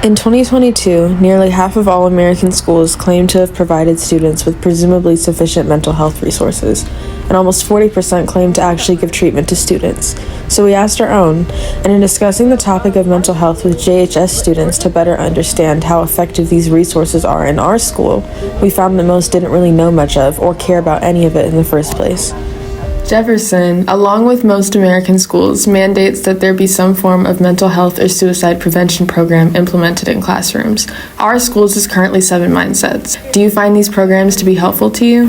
In 2022, nearly half of all American schools claim to have provided students with presumably sufficient mental health resources, and almost 40% claim to actually give treatment to students. So we asked our own, and in discussing the topic of mental health with JHS students to better understand how effective these resources are in our school, we found that most didn't really know much of or care about any of it in the first place. Jefferson, along with most American schools, mandates that there be some form of mental health or suicide prevention program implemented in classrooms. Our schools is currently 7 Mindsets. Do you find these programs to be helpful to you?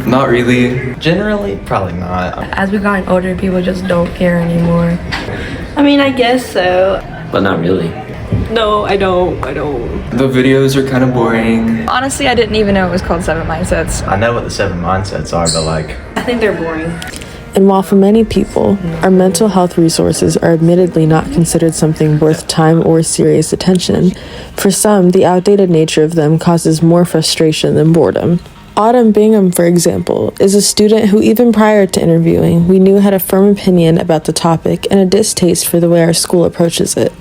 Not really. Generally, probably not. As we've gotten older, people just don't care anymore. I mean, I guess so. But not really. No, I don't. The videos are kind of boring. Honestly, I didn't even know it was called 7 Mindsets. I know what the 7 mindsets are, but I think they're boring. And while for many people, our mental health resources are admittedly not considered something worth time or serious attention, for some, the outdated nature of them causes more frustration than boredom. Autumn Bingham, for example, is a student who even prior to interviewing, we knew had a firm opinion about the topic and a distaste for the way our school approaches it.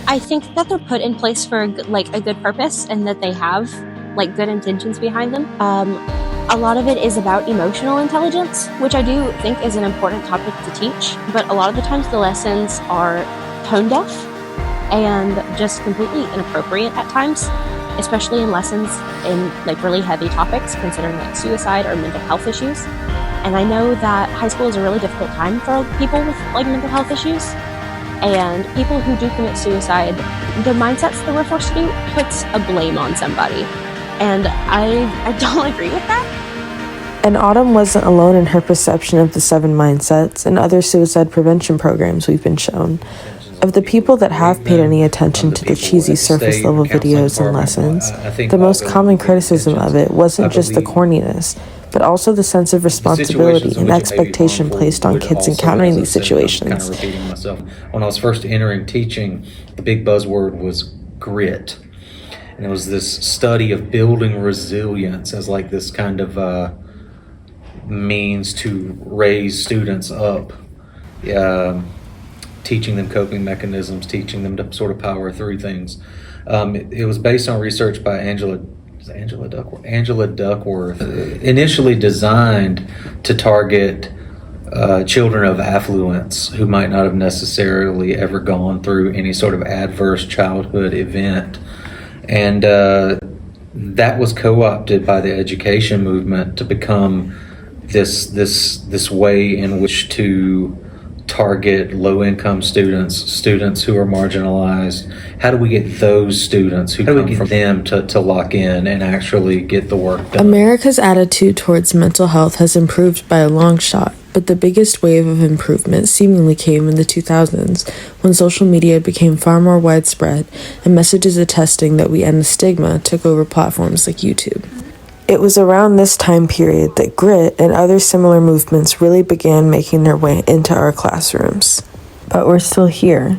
I think that they're put in place for a good purpose and that they have good intentions behind them. A lot of it is about emotional intelligence, which I do think is an important topic to teach, but a lot of the times the lessons are tone deaf and just completely inappropriate at times, especially in lessons in really heavy topics considering suicide or mental health issues. And I know that high school is a really difficult time for people with mental health issues. And people who do commit suicide, the mindsets that we're forced to do puts a blame on somebody. And I don't agree with that. And Autumn wasn't alone in her perception of the 7 Mindsets and other suicide prevention programs we've been shown. Of the people that have paid any attention to the cheesy surface-level videos and lessons, the most common criticism of it wasn't just the corniness, but also the sense of responsibility and expectation placed on kids encountering these situations. Kind of repeating myself. When I was first entering teaching, the big buzzword was grit. And it was this study of building resilience as this kind of means to raise students up, teaching them coping mechanisms, teaching them to sort of power through things. It was based on research by Angela Duckworth, initially designed to target children of affluence who might not have necessarily ever gone through any sort of adverse childhood event. And that was co-opted by the education movement to become this way in which to target low-income students who are marginalized. How do we get those students who come from them to lock in and actually get the work done? America's attitude towards mental health has improved by a long shot, but the biggest wave of improvement seemingly came in the 2000s, when social media became far more widespread and messages attesting that we end the stigma took over platforms like YouTube. It was around this time period that grit and other similar movements really began making their way into our classrooms. But we're still here.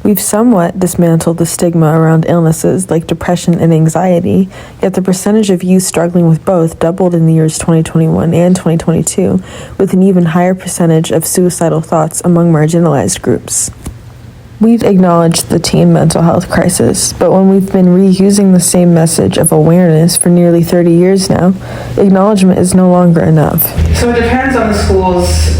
We've somewhat dismantled the stigma around illnesses like depression and anxiety, yet the percentage of youth struggling with both doubled in the years 2021 and 2022, with an even higher percentage of suicidal thoughts among marginalized groups. We've acknowledged the teen mental health crisis, but when we've been reusing the same message of awareness for nearly 30 years now, acknowledgement is no longer enough. So it depends on the school's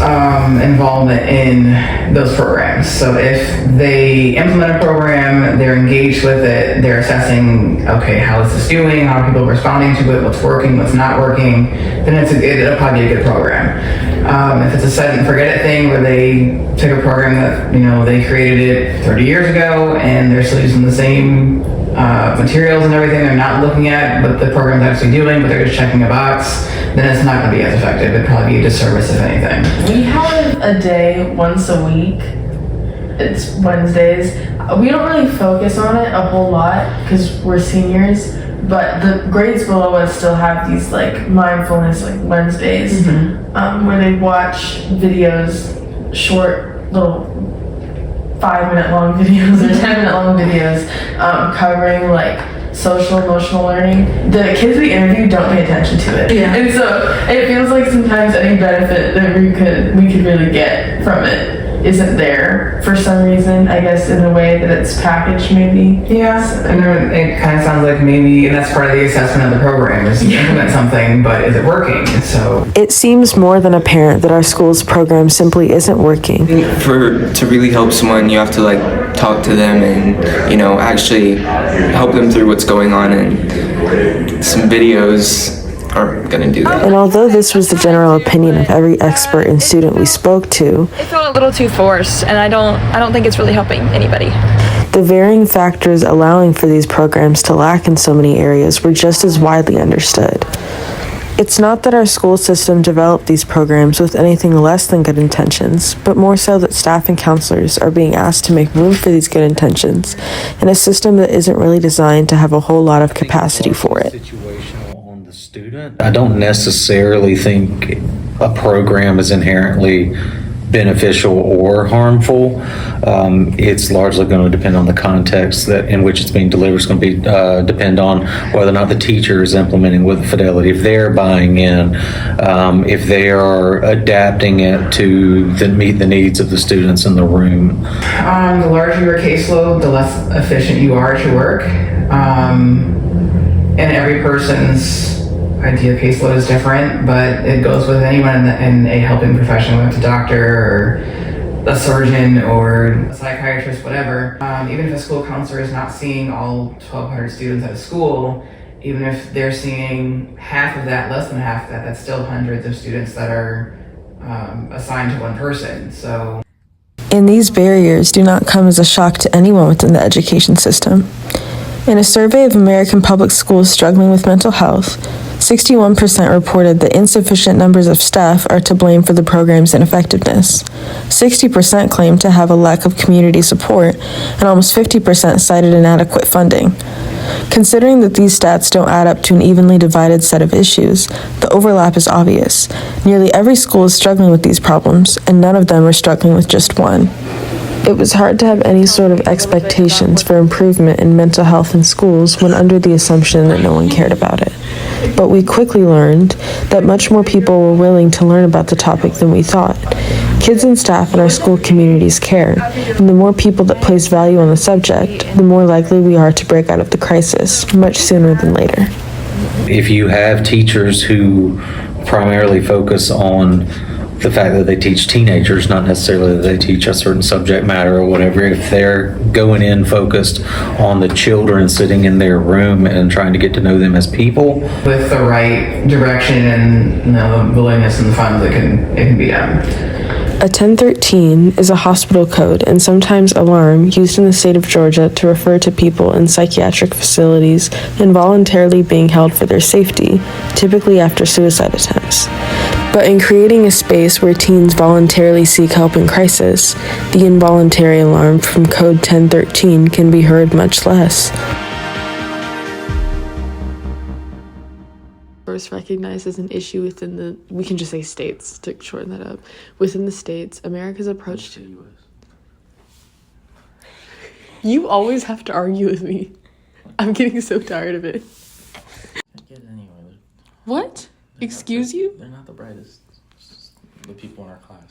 involvement in those programs. So if they implement a program, they're engaged with it, they're assessing, okay, how is this doing, how are people responding to it, what's working, what's not working, then it'll probably be a good program. If it's a set and forget it thing where they took a program that, they created it 30 years ago and they're still using the same materials and everything they're not looking at what the program's actually doing, but they're just checking a box, then it's not going to be as effective. It'd probably be a disservice if anything. We have a day once a week. It's Wednesdays. We don't really focus on it a whole lot because we're seniors, but the grades below us still have these mindfulness Wednesdays, where they watch videos, short little 5-minute long videos or 10-minute long videos covering social emotional learning. The kids we interview don't pay attention to it, and so it feels like sometimes any benefit that we could really get from it isn't there for some reason, I guess, in a way that it's packaged maybe. Yeah, and then it kind of sounds like maybe, and that's part of the assessment of the program, is to implement something, but is it working? So It seems more than apparent that our school's program simply isn't working. To really help someone, you have to like talk to them and, you know, actually help them through what's going on, and some videos aren't gonna do that. And although this was the general opinion of every expert and student we spoke to, It felt a little too forced, and I don't think it's really helping anybody. the varying factors allowing for these programs to lack in so many areas were just as widely understood. It's not that our school system developed these programs with anything less than good intentions, but more so that staff and counselors are being asked to make room for these good intentions in a system that isn't really designed to have a whole lot of capacity for it. Situational on the student. I don't necessarily think a program is inherently beneficial or harmful. It's largely going to depend on the context that in which it's being delivered. It's going to be depend on whether or not the teacher is implementing with fidelity, if they're buying in, if they are adapting it to meet the needs of the students in the room. the larger your caseload, the less efficient you are at your work. And every person's idea of caseload is different, but it goes with anyone in a helping profession, whether it's a doctor or a surgeon or a psychiatrist, whatever. Even if a school counselor is not seeing all 1,200 students at a school, even if they're seeing half of that, less than half of that, that's still hundreds of students that are assigned to one person. So. And these barriers do not come as a shock to anyone within the education system. In a survey of American public schools struggling with mental health, 61% reported that insufficient numbers of staff are to blame for the program's ineffectiveness. 60% claimed to have a lack of community support, and almost 50% cited inadequate funding. Considering that these stats don't add up to an evenly divided set of issues, the overlap is obvious. Nearly every school is struggling with these problems, and none of them are struggling with just one. It was hard to have any sort of expectations for improvement in mental health in schools when under the assumption that no one cared about it. But we quickly learned that much more people were willing to learn about the topic than we thought. Kids and staff in our school communities care, and the more people that place value on the subject, the more likely we are to break out of the crisis, much sooner than later. If you have teachers who primarily focus on the fact that they teach teenagers, not necessarily that they teach a certain subject matter or whatever, if they're going in focused on the children sitting in their room and trying to get to know them as people. With the right direction and the willingness and the funds, it can be done. A 1013 is a hospital code and sometimes alarm used in the state of Georgia to refer to people in psychiatric facilities involuntarily being held for their safety, typically after suicide attempts. But in creating a space where teens voluntarily seek help in crisis, the involuntary alarm from Code 1013 can be heard much less. First recognized as an issue within the, we can just say states to shorten that up, within the states, America's approach to... You always have to argue with me. I'm getting so tired of it. I get it anyway. What? Excuse you? They're not the brightest. It's just the people in our class.